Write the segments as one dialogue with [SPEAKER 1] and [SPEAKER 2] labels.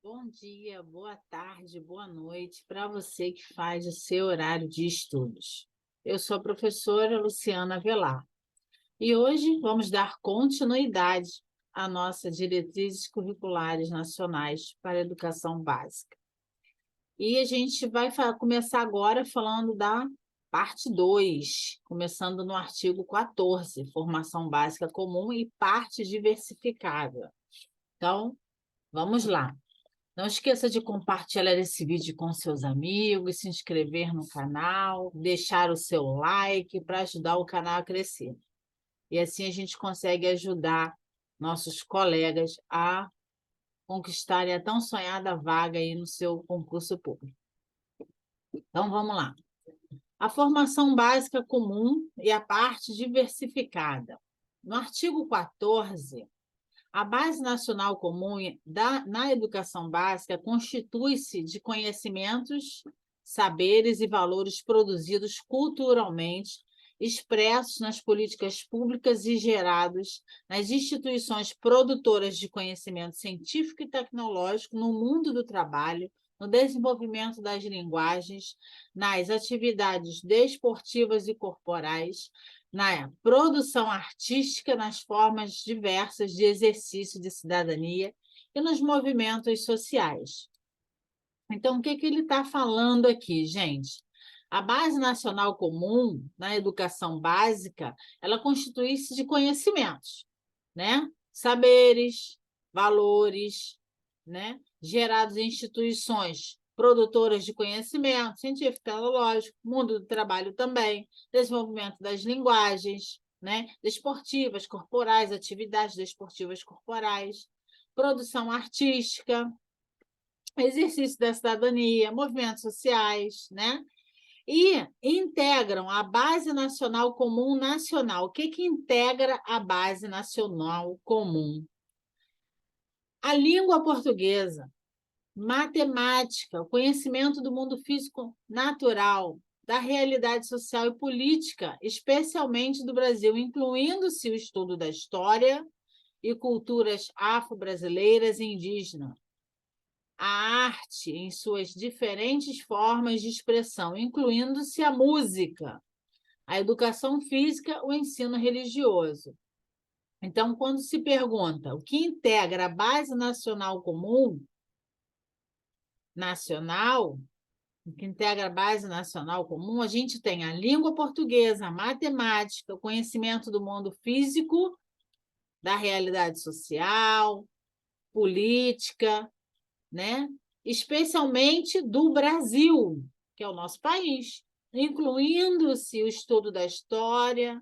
[SPEAKER 1] Bom dia, boa tarde, boa noite para você que faz o seu horário de estudos. Eu sou a professora Luciana Velar e hoje vamos dar continuidade à nossa diretrizes curriculares nacionais para a educação básica. E a gente vai começar agora falando da parte 2, começando no artigo 14, formação básica comum e parte diversificada. Então, vamos lá. Não esqueça de compartilhar esse vídeo com seus amigos, se inscrever no canal, deixar o seu like para ajudar o canal a crescer. E assim a gente consegue ajudar nossos colegas a conquistarem a tão sonhada vaga aí no seu concurso público. Então, vamos lá. A formação básica comum e a parte diversificada. No artigo 14, a Base Nacional Comum na educação básica constitui-se de conhecimentos, saberes e valores produzidos culturalmente, expressos nas políticas públicas e gerados nas instituições produtoras de conhecimento científico e tecnológico no mundo do trabalho, no desenvolvimento das linguagens, nas atividades desportivas e corporais, na produção artística, nas formas diversas de exercício de cidadania e nos movimentos sociais. Então, o que ele está falando aqui, gente? A Base Nacional Comum, na educação básica, ela constitui-se de conhecimentos, né? Saberes, valores, né? Gerados em instituições produtoras de conhecimento científico, tecnológico, mundo do trabalho também, desenvolvimento das linguagens, né? Desportivas, corporais, atividades desportivas corporais, produção artística, exercício da cidadania, movimentos sociais, né? E integram a Base Nacional Comum Nacional. O que integra a Base Nacional Comum? A língua portuguesa, matemática, o conhecimento do mundo físico natural, da realidade social e política, especialmente do Brasil, incluindo-se o estudo da história e culturas afro-brasileiras e indígenas. A arte em suas diferentes formas de expressão, incluindo-se a música, a educação física, o ensino religioso. Então, quando se pergunta o que integra a Base Nacional Comum, nacional, o que integra a Base Nacional Comum, a gente tem a língua portuguesa, a matemática, o conhecimento do mundo físico, da realidade social, política, né? Especialmente do Brasil, que é o nosso país, incluindo-se o estudo da história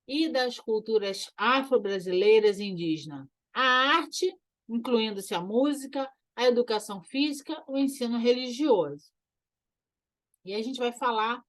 [SPEAKER 1] e das culturas afro-brasileiras e indígenas, a arte, incluindo-se a música, a educação física, o ensino religioso. E a gente vai falar,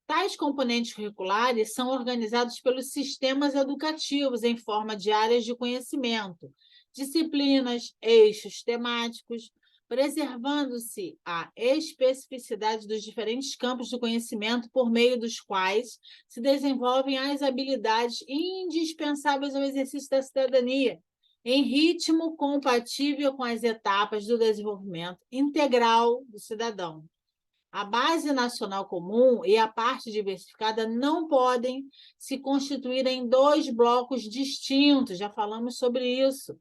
[SPEAKER 1] tais componentes curriculares são organizados pelos sistemas educativos em forma de áreas de conhecimento, disciplinas, eixos temáticos, preservando-se a especificidade dos diferentes campos do conhecimento por meio dos quais se desenvolvem as habilidades indispensáveis ao exercício da cidadania, em ritmo compatível com as etapas do desenvolvimento integral do cidadão. A Base Nacional Comum e a parte diversificada não podem se constituir em dois blocos distintos, já falamos sobre isso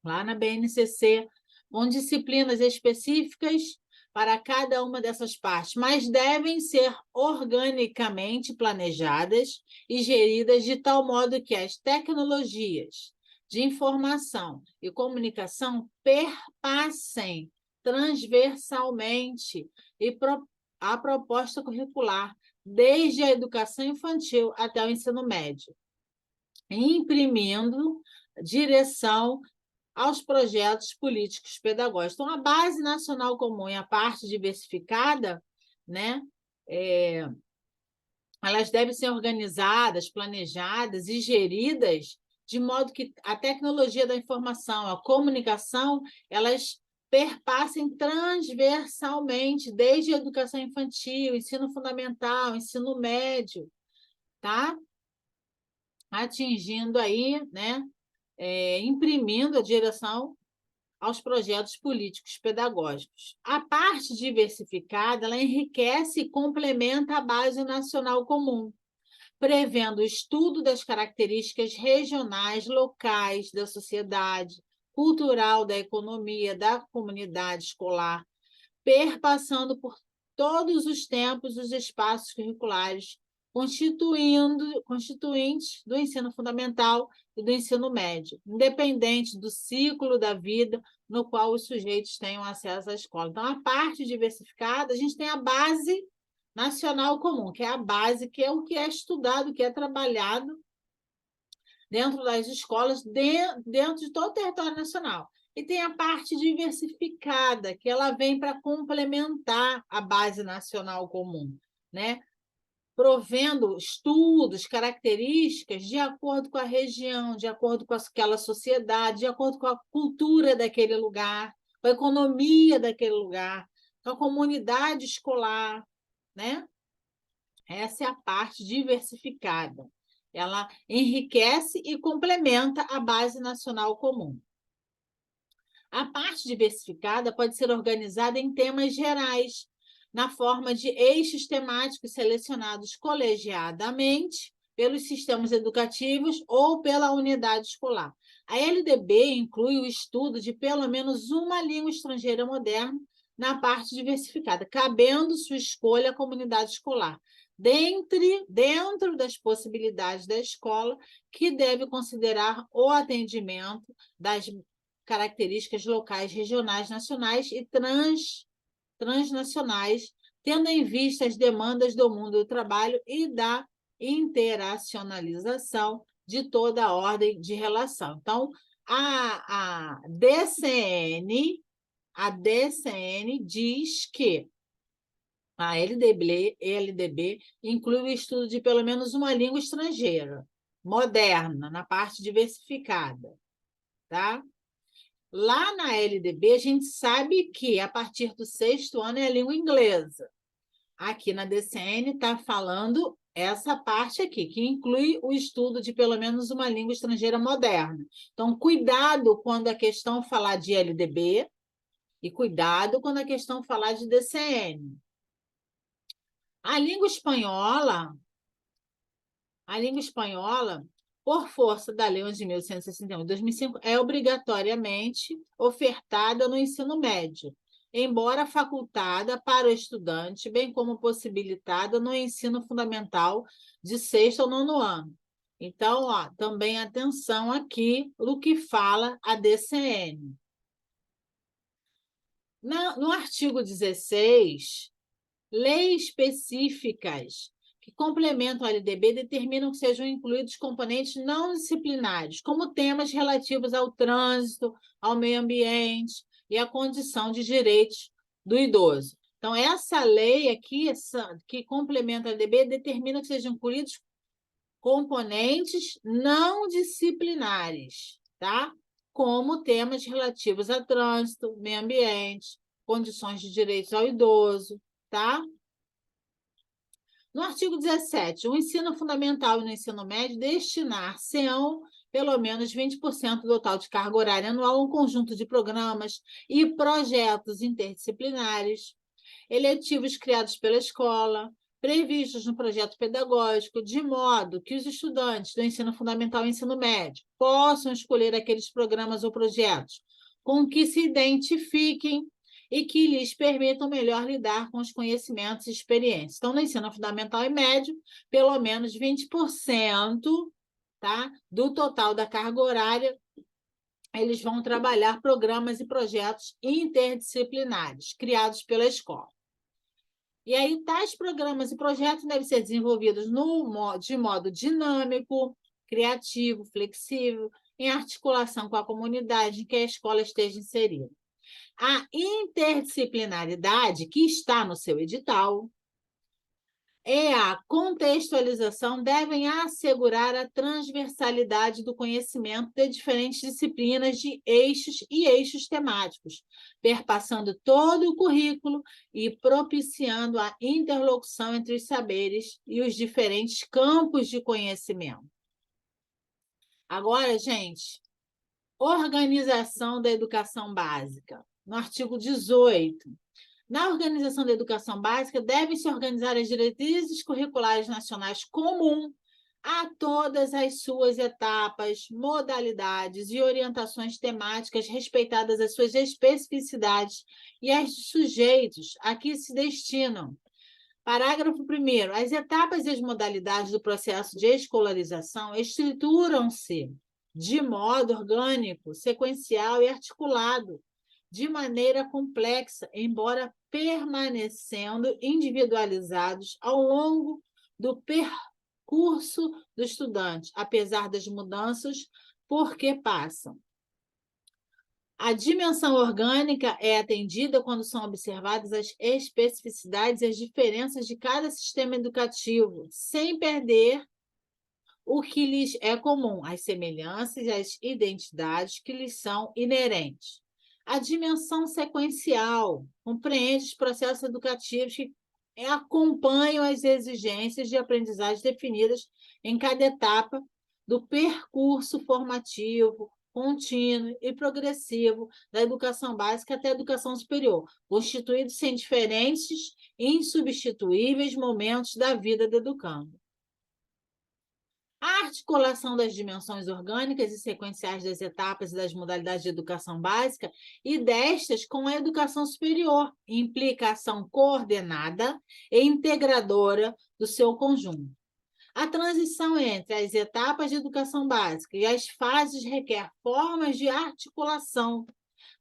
[SPEAKER 1] lá na BNCC, com disciplinas específicas para cada uma dessas partes, mas devem ser organicamente planejadas e geridas de tal modo que as tecnologias de informação e comunicação perpassem transversalmente a proposta curricular, desde a educação infantil até o ensino médio, imprimindo direção aos projetos políticos pedagógicos. Então, a Base Nacional Comum e a parte diversificada, né, elas devem ser organizadas, planejadas e geridas de modo que a tecnologia da informação, a comunicação, elas perpassem transversalmente, desde a educação infantil, ensino fundamental, ensino médio, tá? Atingindo aí, né, imprimindo a direção aos projetos políticos pedagógicos. A parte diversificada, ela enriquece e complementa a base nacional comum, prevendo o estudo das características regionais, locais da sociedade, cultural, da economia, da comunidade escolar, perpassando por todos os tempos os espaços curriculares, constituintes do ensino fundamental e do ensino médio, independente do ciclo da vida no qual os sujeitos tenham acesso à escola. Então, a parte diversificada, a gente tem a base nacional comum, que é a base, que é o que é estudado, que é trabalhado dentro das escolas, dentro de todo o território nacional. E tem a parte diversificada, que ela vem para complementar a base nacional comum, né? Provendo estudos, características de acordo com a região, de acordo com aquela sociedade, de acordo com a cultura daquele lugar, com a economia daquele lugar, com a comunidade escolar, né? Essa é a parte diversificada. Ela enriquece e complementa a base nacional comum. A parte diversificada pode ser organizada em temas gerais, na forma de eixos temáticos selecionados colegiadamente pelos sistemas educativos ou pela unidade escolar. A LDB inclui o estudo de pelo menos uma língua estrangeira moderna na parte diversificada, cabendo sua escolha à comunidade escolar, dentro das possibilidades da escola, que deve considerar o atendimento das características locais, regionais, nacionais e transnacionais, tendo em vista as demandas do mundo do trabalho e da interacionalização de toda a ordem de relação. Então, a DCN diz que a LDB inclui o estudo de pelo menos uma língua estrangeira, moderna, na parte diversificada, tá? Lá na LDB, a gente sabe que a partir do 6º ano é a língua inglesa. Aqui na DCN está falando essa parte aqui, que inclui o estudo de pelo menos uma língua estrangeira moderna. Então, cuidado quando a questão falar de LDB e cuidado quando a questão falar de DCN. A língua espanhola, por força da Lei 11.161 de 2005, é obrigatoriamente ofertada no ensino médio, embora facultada para o estudante, bem como possibilitada no ensino fundamental de 6º ao 9º ano. Então, também atenção aqui no que fala a DCN. No artigo 16, leis específicas que complementam a LDB determinam que sejam incluídos componentes não disciplinares, como temas relativos ao trânsito, ao meio ambiente e à condição de direitos do idoso. Então, essa lei aqui, que complementa a LDB, determina que sejam incluídos componentes não disciplinares, tá? Como temas relativos a trânsito, meio ambiente, condições de direitos ao idoso, tá? No artigo 17, o ensino fundamental e no ensino médio destinar-se-ão pelo menos 20% do total de carga horária anual a um conjunto de programas e projetos interdisciplinares, eletivos criados pela escola, previstos no projeto pedagógico, de modo que os estudantes do ensino fundamental e ensino médio possam escolher aqueles programas ou projetos com que se identifiquem e que lhes permitam melhor lidar com os conhecimentos e experiências. Então, no ensino fundamental e médio, pelo menos 20%, tá, do total da carga horária, eles vão trabalhar programas e projetos interdisciplinares criados pela escola. E aí, tais programas e projetos devem ser desenvolvidos de modo dinâmico, criativo, flexível, em articulação com a comunidade em que a escola esteja inserida. A interdisciplinaridade, que está no seu edital, e a contextualização devem assegurar a transversalidade do conhecimento de diferentes disciplinas de eixos e eixos temáticos, perpassando todo o currículo e propiciando a interlocução entre os saberes e os diferentes campos de conhecimento. Agora, gente, Organização da educação básica. No artigo 18, na organização da educação básica, devem se organizar as diretrizes curriculares nacionais comum a todas as suas etapas, modalidades e orientações temáticas, respeitadas as suas especificidades e as sujeitos a que se destinam. Parágrafo 1º. As etapas e as modalidades do processo de escolarização estruturam-se de modo orgânico, sequencial e articulado, de maneira complexa, embora permanecendo individualizados ao longo do percurso do estudante, apesar das mudanças por que passam. A dimensão orgânica é atendida quando são observadas as especificidades e as diferenças de cada sistema educativo, sem perder o que lhes é comum, as semelhanças e as identidades que lhes são inerentes. A dimensão sequencial compreende os processos educativos que acompanham as exigências de aprendizagem definidas em cada etapa do percurso formativo, contínuo e progressivo da educação básica até a educação superior, constituídos em diferentes e insubstituíveis momentos da vida do educando. A articulação das dimensões orgânicas e sequenciais das etapas e das modalidades de educação básica e destas com a educação superior, implica ação coordenada e integradora do seu conjunto. A transição entre as etapas de educação básica e as fases requer formas de articulação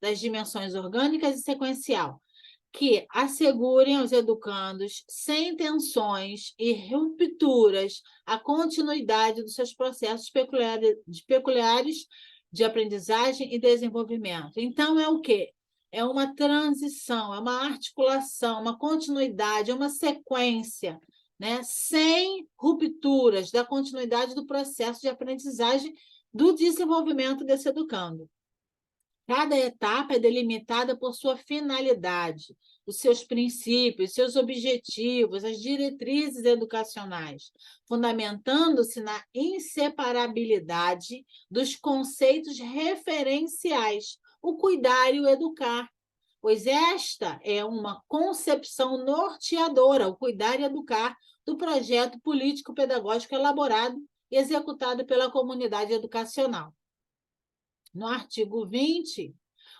[SPEAKER 1] das dimensões orgânicas e sequencial, que assegurem aos educandos, sem tensões e rupturas, a continuidade dos seus processos peculiares de aprendizagem e desenvolvimento. Então, é o quê? É uma transição, é uma articulação, uma continuidade, é uma sequência, né? Sem rupturas da continuidade do processo de aprendizagem do desenvolvimento desse educando. Cada etapa é delimitada por sua finalidade, os seus princípios, seus objetivos, as diretrizes educacionais, fundamentando-se na inseparabilidade dos conceitos referenciais, o cuidar e o educar, pois esta é uma concepção norteadora, o cuidar e educar, do projeto político-pedagógico elaborado e executado pela comunidade educacional. No artigo 20,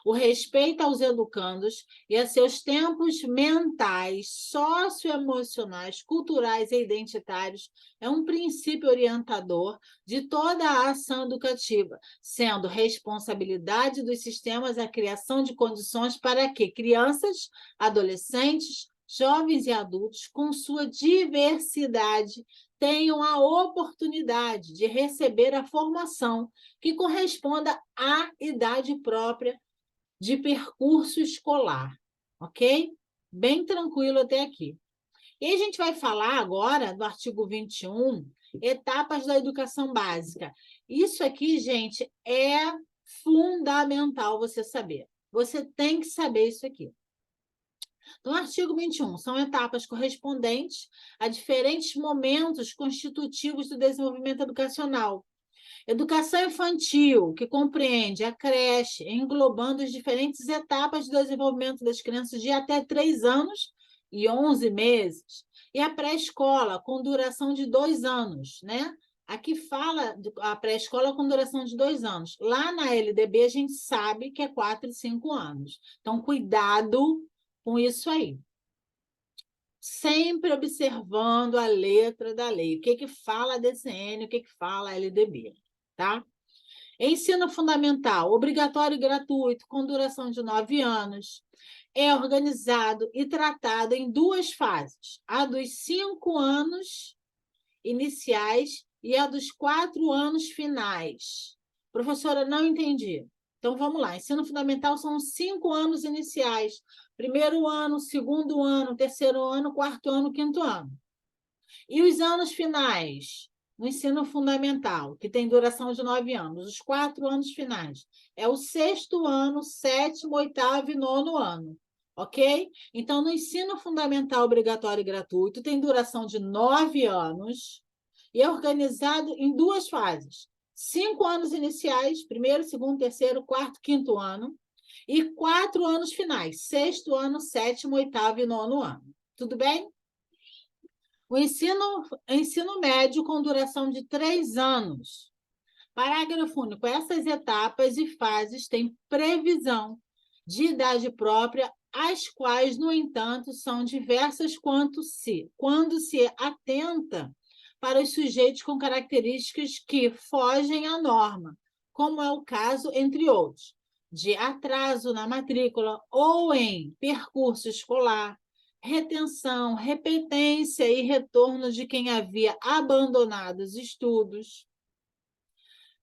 [SPEAKER 1] o respeito aos educandos e a seus tempos mentais, socioemocionais, culturais e identitários é um princípio orientador de toda a ação educativa, sendo responsabilidade dos sistemas a criação de condições para que crianças, adolescentes, jovens e adultos, com sua diversidade, tenham a oportunidade de receber a formação que corresponda à idade própria de percurso escolar, ok? Bem tranquilo até aqui. E a gente vai falar agora do artigo 21, etapas da educação básica. Isso aqui, gente, é fundamental você saber. Você tem que saber isso aqui. No artigo 21, são etapas correspondentes a diferentes momentos constitutivos do desenvolvimento educacional. Educação infantil, que compreende a creche, englobando as diferentes etapas de desenvolvimento das crianças de até 3 anos e 11 meses. E a pré-escola, com duração de 2 anos, né? Aqui fala a pré-escola com duração de 2 anos. Lá na LDB, a gente sabe que é 4 e 5 anos. Então, cuidado com isso aí. Sempre observando a letra da lei. O que fala a DCN, o que fala a LDB, tá? Ensino fundamental, obrigatório e gratuito, com duração de 9 anos. É organizado e tratado em 2 fases. A dos 5 anos iniciais e a dos 4 anos finais. Professora, não entendi. Então, vamos lá. Ensino fundamental são 5 anos iniciais. 1º ano, 2º ano, 3º ano, 4º ano, 5º ano. E os anos finais? No ensino fundamental, que tem duração de 9 anos. Os 4 anos finais. É o 6º ano, 7º, 8º e 9º ano. Ok? Então, no ensino fundamental obrigatório e gratuito, tem duração de 9 anos e é organizado em 2 fases. 5 anos iniciais, primeiro, segundo, terceiro, quarto, quinto ano, e 4 anos finais, sexto ano, sétimo, oitavo e nono ano. Tudo bem? O ensino médio com duração de 3 anos. Parágrafo único. Essas etapas e fases têm previsão de idade própria, as quais, no entanto, são diversas quando se atenta para os sujeitos com características que fogem à norma, como é o caso, entre outros, de atraso na matrícula ou em percurso escolar, retenção, repetência e retorno de quem havia abandonado os estudos,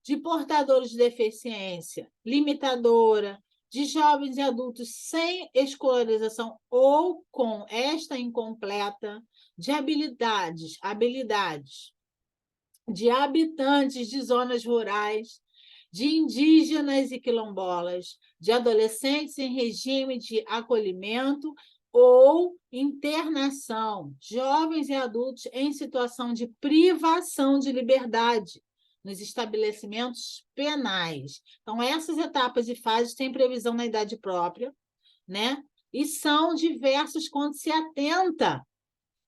[SPEAKER 1] de portadores de deficiência limitadora, de jovens e adultos sem escolarização ou com esta incompleta, de habilidades, de habitantes de zonas rurais, de indígenas e quilombolas, de adolescentes em regime de acolhimento ou internação, jovens e adultos em situação de privação de liberdade nos estabelecimentos penais. Então, essas etapas e fases têm previsão na idade própria, né? E são diversos quando se atenta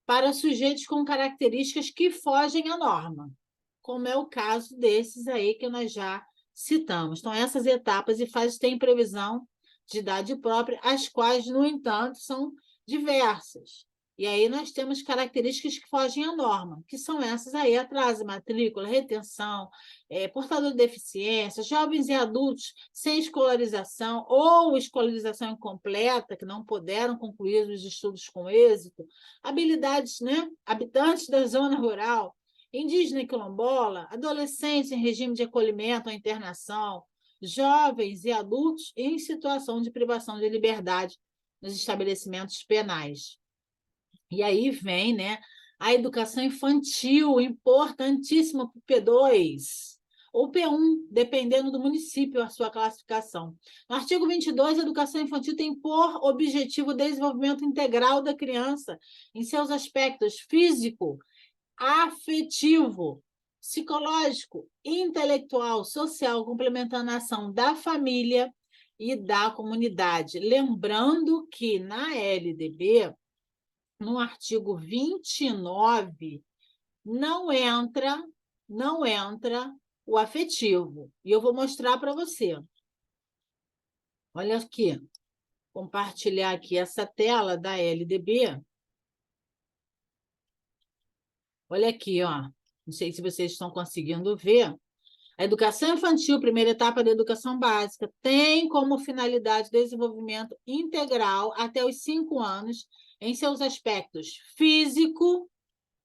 [SPEAKER 1] para sujeitos com características que fogem à norma, como é o caso desses aí que nós já citamos. Então, essas etapas e fases têm previsão de idade própria, as quais, no entanto, são diversas. E aí nós temos características que fogem à norma, que são essas aí: atraso, matrícula, retenção, portador de deficiência, jovens e adultos sem escolarização ou escolarização incompleta, que não puderam concluir os estudos com êxito, habilidades, né? Habitantes da zona rural, indígena e quilombola, adolescentes em regime de acolhimento ou internação, jovens e adultos em situação de privação de liberdade nos estabelecimentos penais. E aí vem, né, a educação infantil, importantíssima para o P2 ou P1, dependendo do município, a sua classificação. No artigo 22, a educação infantil tem por objetivo o desenvolvimento integral da criança em seus aspectos físico, afetivo, psicológico, intelectual, social, complementando a ação da família e da comunidade. Lembrando que na LDB, no artigo 29, não entra o afetivo. E eu vou mostrar para você. Olha aqui, compartilhar aqui essa tela da LDB. Olha aqui, ó. Não sei se vocês estão conseguindo ver. A educação infantil, primeira etapa da educação básica, tem como finalidade o desenvolvimento integral até os 5 anos em seus aspectos físico,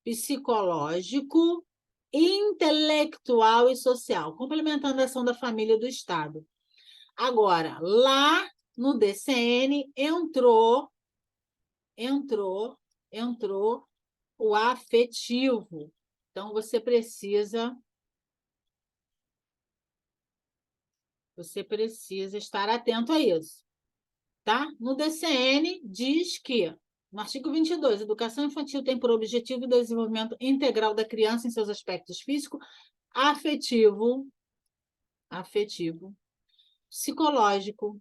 [SPEAKER 1] psicológico, intelectual e social, complementando a ação da família e do Estado. Agora, lá no DCN entrou o afetivo. Então, você precisa estar atento a isso, tá? No DCN diz que, no artigo 22, a educação infantil tem por objetivo o desenvolvimento integral da criança em seus aspectos físico, afetivo, psicológico,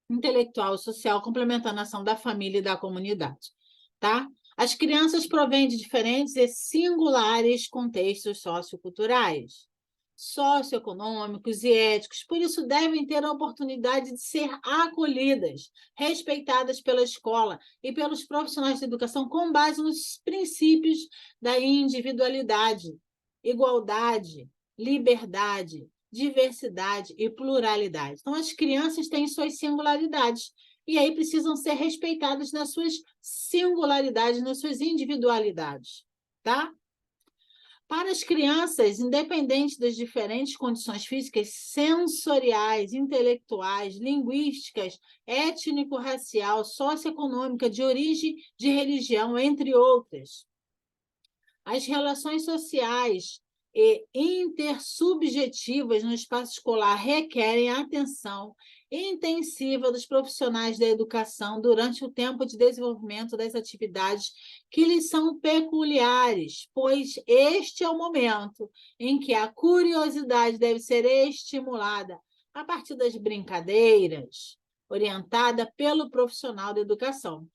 [SPEAKER 1] intelectual e social, complementando a ação da família e da comunidade, tá? As crianças provêm de diferentes e singulares contextos socioculturais, socioeconômicos e éticos, por isso devem ter a oportunidade de ser acolhidas, respeitadas pela escola e pelos profissionais de educação com base nos princípios da individualidade, igualdade, liberdade, diversidade e pluralidade. Então, as crianças têm suas singularidades e aí precisam ser respeitadas nas suas singularidades, nas suas individualidades, tá? Para as crianças, independente das diferentes condições físicas, sensoriais, intelectuais, linguísticas, étnico-racial, socioeconômica, de origem, de religião, entre outras, as relações sociais e intersubjetivas no espaço escolar requerem a atenção intensiva dos profissionais da educação durante o tempo de desenvolvimento das atividades que lhes são peculiares, pois este é o momento em que a curiosidade deve ser estimulada a partir das brincadeiras, orientada pelo profissional da educação.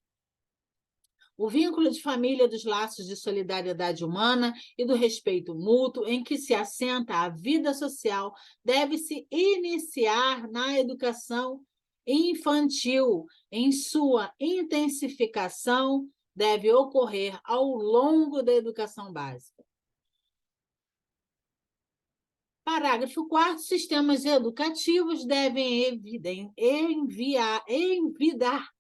[SPEAKER 1] O vínculo de família dos laços de solidariedade humana e do respeito mútuo em que se assenta a vida social deve se iniciar na educação infantil. Em sua intensificação, deve ocorrer ao longo da educação básica. Parágrafo 4º. Sistemas educativos devem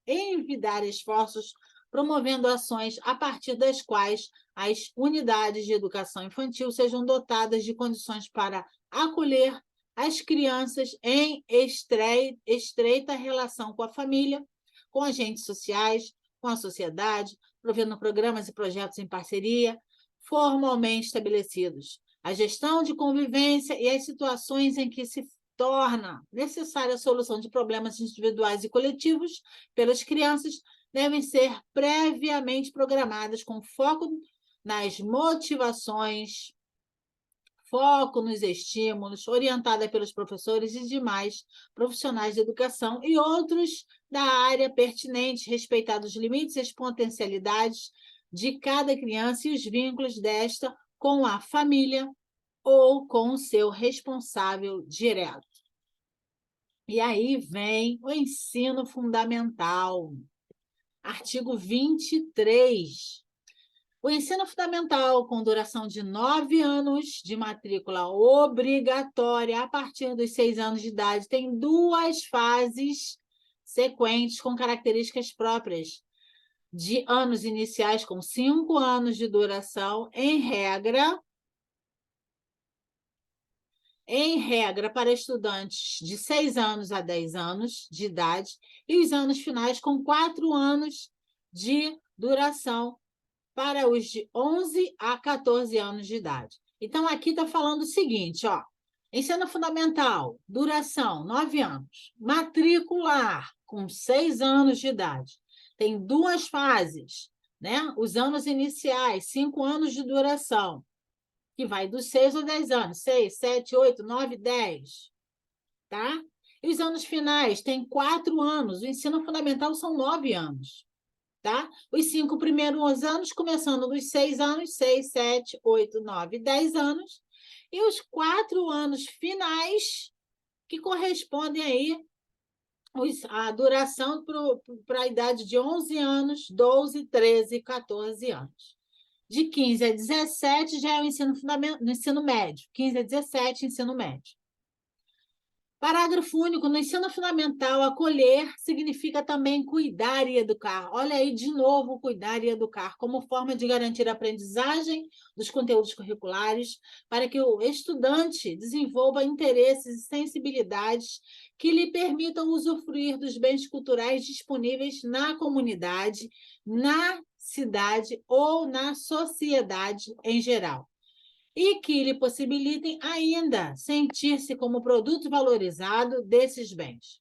[SPEAKER 1] envidar esforços promovendo ações a partir das quais as unidades de educação infantil sejam dotadas de condições para acolher as crianças em estreita relação com a família, com agentes sociais, com a sociedade, provendo programas e projetos em parceria, formalmente estabelecidos. A gestão de convivência e as situações em que se torna necessária a solução de problemas individuais e coletivos pelas crianças devem ser previamente programadas com foco nas motivações, foco nos estímulos, orientada pelos professores e demais profissionais de educação e outros da área pertinente, respeitados os limites e as potencialidades de cada criança e os vínculos desta com a família ou com o seu responsável direto. E aí vem o ensino fundamental. Artigo 23. O ensino fundamental, com duração de 9 anos, de matrícula obrigatória a partir dos 6 anos de idade, tem 2 fases sequentes com características próprias de anos iniciais, com 5 anos de duração, em regra, para estudantes de 6 anos a 10 anos de idade, e os anos finais com 4 anos de duração para os de 11 a 14 anos de idade. Então, aqui está falando o seguinte, ó, ensino fundamental, duração, 9 anos. Matricular, com 6 anos de idade. Tem 2 fases, né? Os anos iniciais, 5 anos de duração, que vai dos 6 aos 10 anos. 6, 7, 8, 9, 10. Tá? E os anos finais tem 4 anos. O ensino fundamental são 9 anos. Tá? Os 5 primeiros anos, começando dos 6 anos, 6, 7, 8, 9, 10 anos. E os 4 anos finais, que correspondem aí a duração para a idade de 11 anos, 12, 13, 14 anos. De 15 a 17 já é o ensino fundamental, no ensino médio. 15 a 17, ensino médio. Parágrafo único. No ensino fundamental, acolher significa também cuidar e educar. Olha aí, de novo, cuidar e educar, como forma de garantir a aprendizagem dos conteúdos curriculares, para que o estudante desenvolva interesses e sensibilidades que lhe permitam usufruir dos bens culturais disponíveis na comunidade, na cidade ou na sociedade em geral, e que lhe possibilitem ainda sentir-se como produto valorizado desses bens.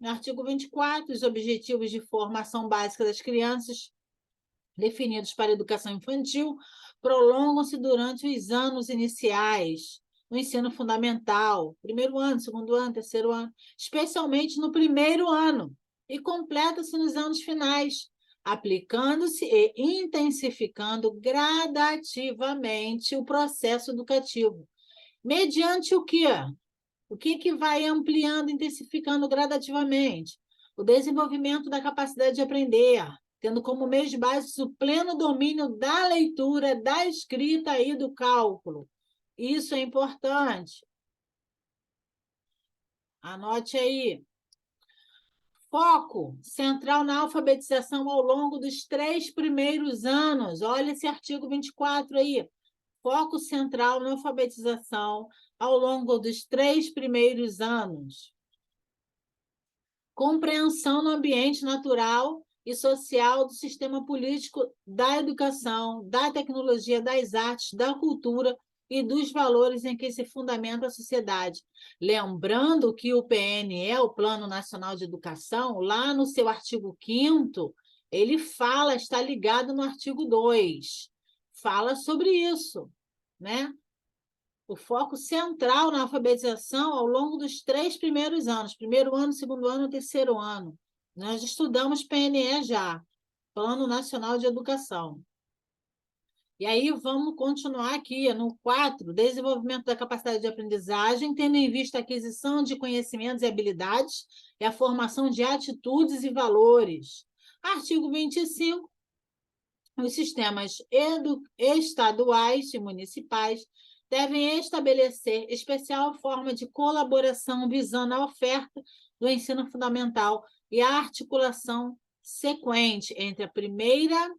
[SPEAKER 1] No artigo 24, os objetivos de formação básica das crianças, definidos para a educação infantil, prolongam-se durante os anos iniciais, no ensino fundamental, primeiro ano, segundo ano, terceiro ano, especialmente no primeiro ano, e completa-se nos anos finais, aplicando-se e intensificando gradativamente o processo educativo. Mediante o quê? O que vai ampliando, intensificando gradativamente? O desenvolvimento da capacidade de aprender, tendo como meio de base o pleno domínio da leitura, da escrita e do cálculo. Isso é importante. Anote aí. Foco central na alfabetização ao longo dos 3 primeiros anos. Olha esse artigo 24 aí. Foco central na alfabetização ao longo dos 3 primeiros anos. Compreensão no ambiente natural e social do sistema político, da educação, da tecnologia, das artes, da cultura, e dos valores em que se fundamenta a sociedade. Lembrando que o PNE, o Plano Nacional de Educação, lá no seu artigo 5º, ele fala, está ligado no artigo 2, fala sobre isso, né? O foco central na alfabetização ao longo dos 3 primeiros anos, primeiro ano, segundo ano e terceiro ano. Nós estudamos PNE já, Plano Nacional de Educação. E aí vamos continuar aqui, no 4, desenvolvimento da capacidade de aprendizagem, tendo em vista a aquisição de conhecimentos e habilidades e a formação de atitudes e valores. Artigo 25, os sistemas estaduais e municipais devem estabelecer especial forma de colaboração visando a oferta do ensino fundamental e a articulação sequente entre a primeira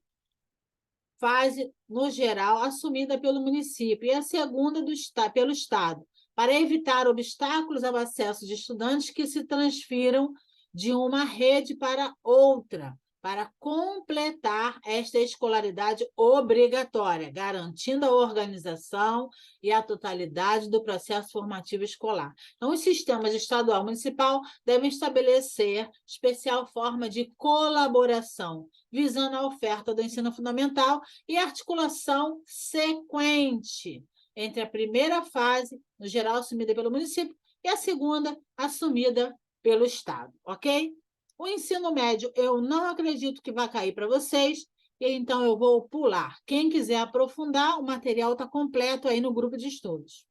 [SPEAKER 1] fase, no geral, assumida pelo município, e a segunda pelo Estado, para evitar obstáculos ao acesso de estudantes que se transfiram de uma rede para outra, para completar esta escolaridade obrigatória, garantindo a organização e a totalidade do processo formativo escolar. Então, os sistemas estadual e municipal devem estabelecer especial forma de colaboração, visando a oferta do ensino fundamental e articulação sequente entre a primeira fase, no geral, assumida pelo município, e a segunda, assumida pelo Estado, ok? O ensino médio, eu não acredito que vai cair para vocês, e então eu vou pular. Quem quiser aprofundar, o material está completo aí no grupo de estudos.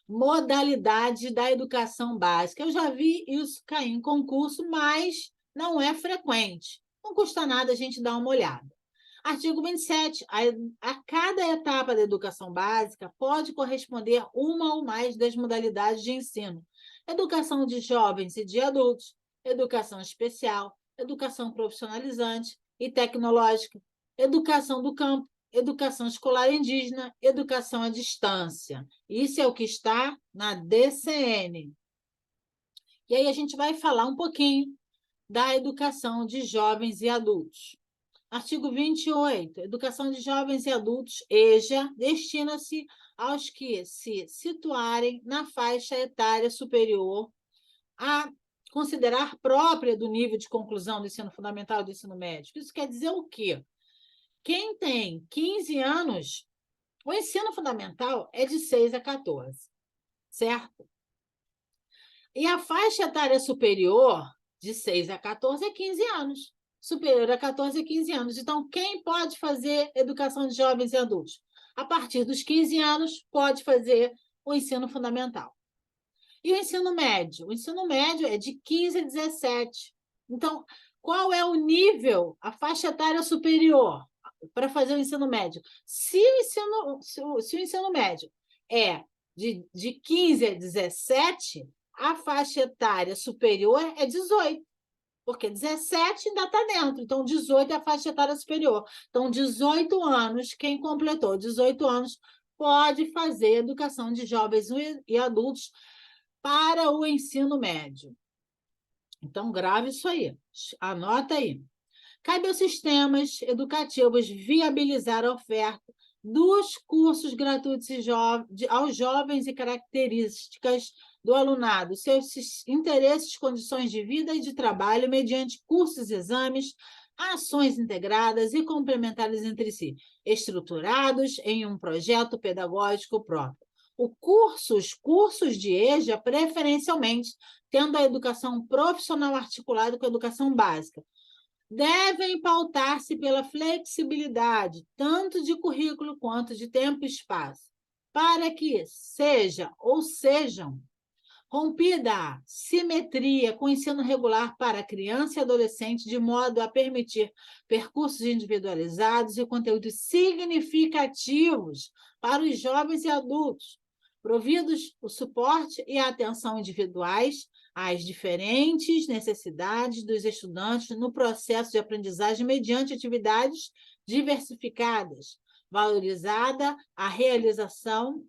[SPEAKER 1] Modalidade da educação básica. Eu já vi isso cair em concurso, mas não é frequente. Não custa nada a gente dar uma olhada. Artigo 27. A cada etapa da educação básica pode corresponder uma ou mais das modalidades de ensino. Educação de jovens e de adultos, educação especial, educação profissionalizante e tecnológica, educação do campo, educação escolar indígena, educação à distância. Isso é o que está na DCN. E aí a gente vai falar um pouquinho da educação de jovens e adultos. Artigo 28. Educação de jovens e adultos, EJA, destina-se aos que se situarem na faixa etária superior a considerar própria do nível de conclusão do ensino fundamental e do ensino médio. Isso quer dizer o quê? Quem tem 15 anos, o ensino fundamental é de 6 a 14, certo? E a faixa etária superior, de 6 a 14, é 15 anos. Superior a 14 é 15 anos. Então, quem pode fazer educação de jovens e adultos? A partir dos 15 anos, pode fazer o ensino fundamental. E o ensino médio? O ensino médio é de 15 a 17. Então, qual é o nível, a faixa etária superior para fazer o ensino médio? Se o ensino médio é de 15 a 17, a faixa etária superior é 18, porque 17 ainda está dentro, então 18 é a faixa etária superior. Então, 18 anos, quem completou 18 anos pode fazer educação de jovens e adultos para o ensino médio. Então, grave isso aí, anota aí. Cabe aos sistemas educativos viabilizar a oferta dos cursos gratuitos aos jovens e características do alunado, seus interesses, condições de vida e de trabalho, mediante cursos, exames, ações integradas e complementares entre si, estruturados em um projeto pedagógico próprio. Os cursos de EJA, preferencialmente, tendo a educação profissional articulada com a educação básica, devem pautar-se pela flexibilidade, tanto de currículo quanto de tempo e espaço, para que sejam rompida a simetria com o ensino regular para criança e adolescente, de modo a permitir percursos individualizados e conteúdos significativos para os jovens e adultos, providos o suporte e a atenção individuais às diferentes necessidades dos estudantes no processo de aprendizagem mediante atividades diversificadas, valorizada a realização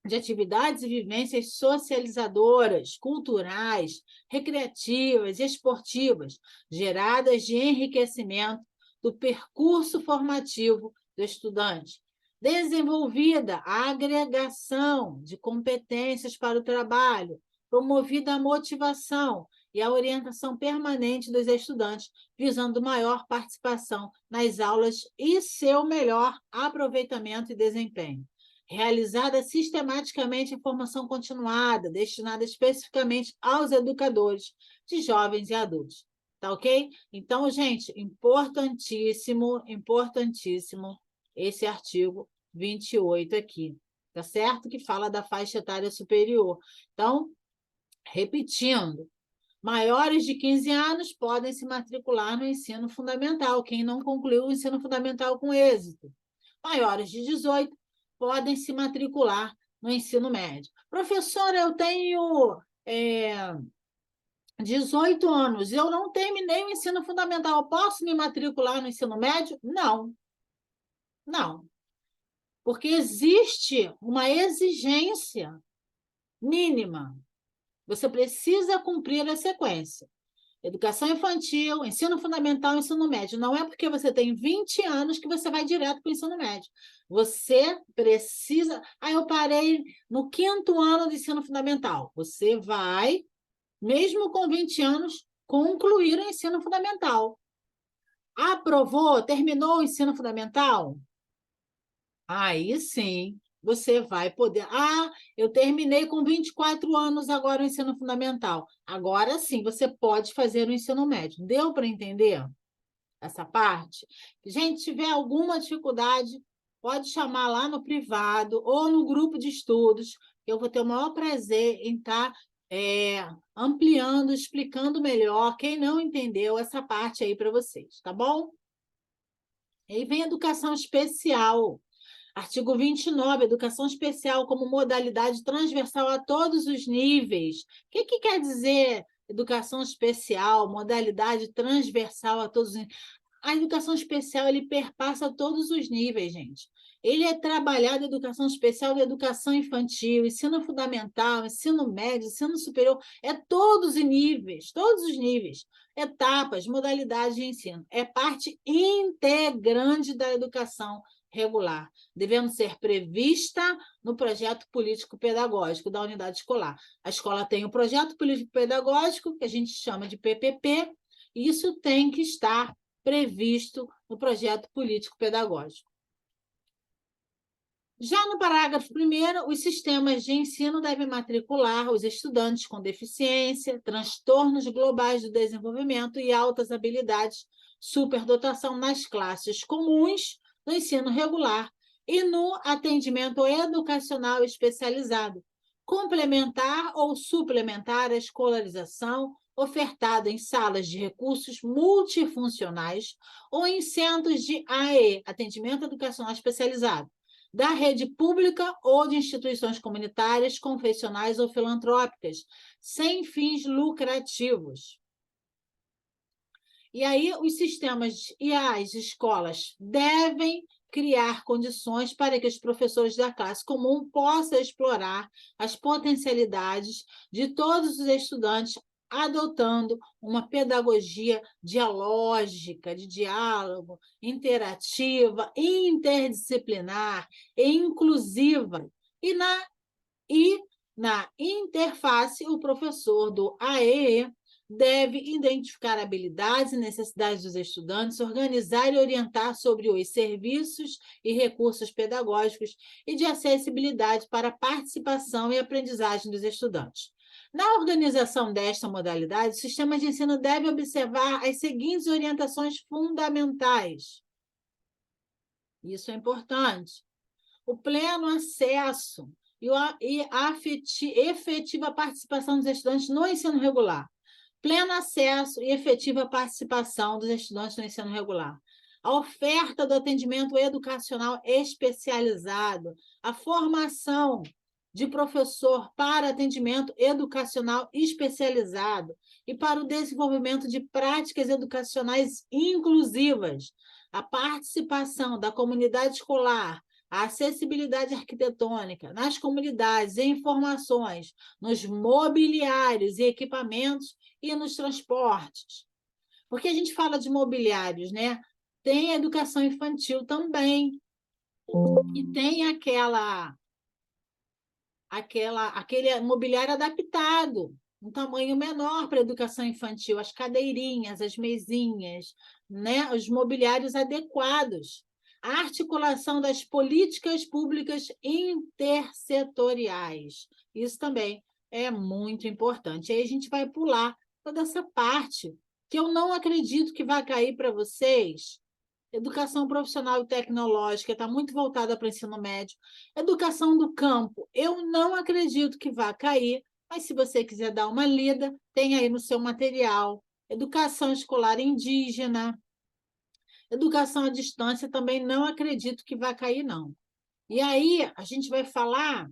[SPEAKER 1] de atividades e vivências socializadoras, culturais, recreativas e esportivas, geradas de enriquecimento do percurso formativo do estudante, Desenvolvida a agregação de competências para o trabalho, promovida a motivação e a orientação permanente dos estudantes, visando maior participação nas aulas e seu melhor aproveitamento e desempenho. Realizada sistematicamente a formação continuada, destinada especificamente aos educadores de jovens e adultos. Tá ok? Então, gente, importantíssimo, importantíssimo esse artigo 28 aqui, tá certo? Que fala da faixa etária superior. Então, repetindo, maiores de 15 anos podem se matricular no ensino fundamental, quem não concluiu o ensino fundamental com êxito. Maiores de 18 podem se matricular no ensino médio. Professora, eu tenho 18 anos, eu não terminei o ensino fundamental, posso me matricular no ensino médio? Não, não. Porque existe uma exigência mínima. Você precisa cumprir a sequência. Educação infantil, ensino fundamental, ensino médio. Não é porque você tem 20 anos que você vai direto para o ensino médio. Você precisa... eu parei no 5º ano do ensino fundamental. Você vai, mesmo com 20 anos, concluir o ensino fundamental. Aprovou? Terminou o ensino fundamental? Aí sim, você vai poder. Eu terminei com 24 anos agora o ensino fundamental. Agora sim, você pode fazer o ensino médio. Deu para entender essa parte? Gente, tiver alguma dificuldade, pode chamar lá no privado ou no grupo de estudos. Eu vou ter o maior prazer em estar ampliando, explicando melhor. Quem não entendeu essa parte aí para vocês, tá bom? E aí vem educação especial. Artigo 29, educação especial como modalidade transversal a todos os níveis. O que quer dizer educação especial, modalidade transversal a todos os níveis? A educação especial, ele perpassa todos os níveis, gente. Ele é trabalhado em educação especial de educação infantil, ensino fundamental, ensino médio, ensino superior, todos os níveis, etapas, modalidades de ensino. É parte integrante da educação regular, devendo ser prevista no projeto político-pedagógico da unidade escolar. A escola tem o projeto político-pedagógico, que a gente chama de PPP, e isso tem que estar previsto no projeto político-pedagógico. Já no parágrafo 1º, os sistemas de ensino devem matricular os estudantes com deficiência, transtornos globais do desenvolvimento e altas habilidades, superdotação nas classes comuns no ensino regular e no atendimento educacional especializado, complementar ou suplementar a escolarização ofertada em salas de recursos multifuncionais ou em centros de AE, atendimento educacional especializado, da rede pública ou de instituições comunitárias, confessionais ou filantrópicas, sem fins lucrativos. E aí, os sistemas e as escolas devem criar condições para que os professores da classe comum possam explorar as potencialidades de todos os estudantes, adotando uma pedagogia dialógica, de diálogo, interativa, interdisciplinar e inclusiva. E na interface, o professor do AEE deve identificar habilidades e necessidades dos estudantes, organizar e orientar sobre os serviços e recursos pedagógicos e de acessibilidade para a participação e aprendizagem dos estudantes. Na organização desta modalidade, o sistema de ensino deve observar as seguintes orientações fundamentais. Isso é importante. O pleno acesso e a efetiva participação dos estudantes no ensino regular. Pleno acesso e efetiva participação dos estudantes no ensino regular. A oferta do atendimento educacional especializado, a formação de professor para atendimento educacional especializado e para o desenvolvimento de práticas educacionais inclusivas, a participação da comunidade escolar, a acessibilidade arquitetônica nas comunidades e informações, nos mobiliários e equipamentos e nos transportes. Porque a gente fala de mobiliários, né? Tem a educação infantil também. E tem aquele mobiliário adaptado, um tamanho menor para a educação infantil, as cadeirinhas, as mesinhas, né? Os mobiliários adequados. A articulação das políticas públicas intersetoriais. Isso também é muito importante. Aí a gente vai pular toda essa parte que eu não acredito que vai cair para vocês. Educação profissional e tecnológica está muito voltada para o ensino médio. Educação do campo, eu não acredito que vá cair, mas se você quiser dar uma lida, tem aí no seu material. Educação escolar indígena, educação à distância, também não acredito que vá cair, não. E aí, a gente vai falar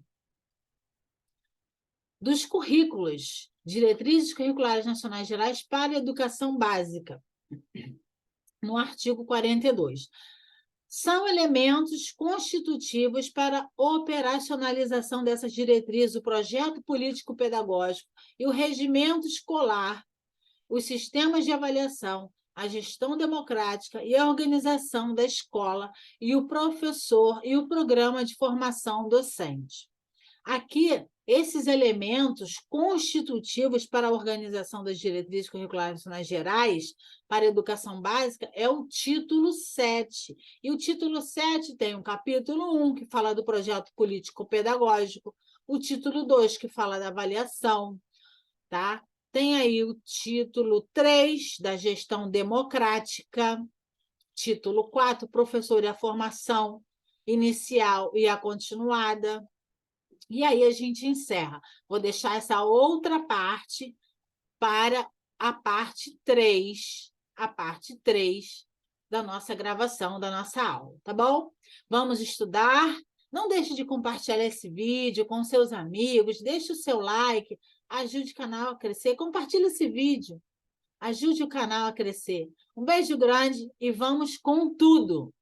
[SPEAKER 1] dos currículos, diretrizes curriculares nacionais gerais para a educação básica, no artigo 42. São elementos constitutivos para a operacionalização dessas diretrizes, o projeto político-pedagógico e o regimento escolar, os sistemas de avaliação, a gestão democrática e a organização da escola e o professor e o programa de formação docente. Aqui, esses elementos constitutivos para a organização das diretrizes curriculares nacionais gerais para a educação básica é o título 7. E o título 7 tem um capítulo 1, que fala do projeto político-pedagógico, o título 2, que fala da avaliação, tá? Tem aí o título 3, da gestão democrática, título 4, professor e a formação inicial e a continuada. E aí a gente encerra. Vou deixar essa outra parte para a parte 3 da nossa gravação, da nossa aula, tá bom? Vamos estudar. Não deixe de compartilhar esse vídeo com seus amigos, deixe o seu like, ajude o canal a crescer, compartilhe esse vídeo, ajude o canal a crescer. Um beijo grande e vamos com tudo!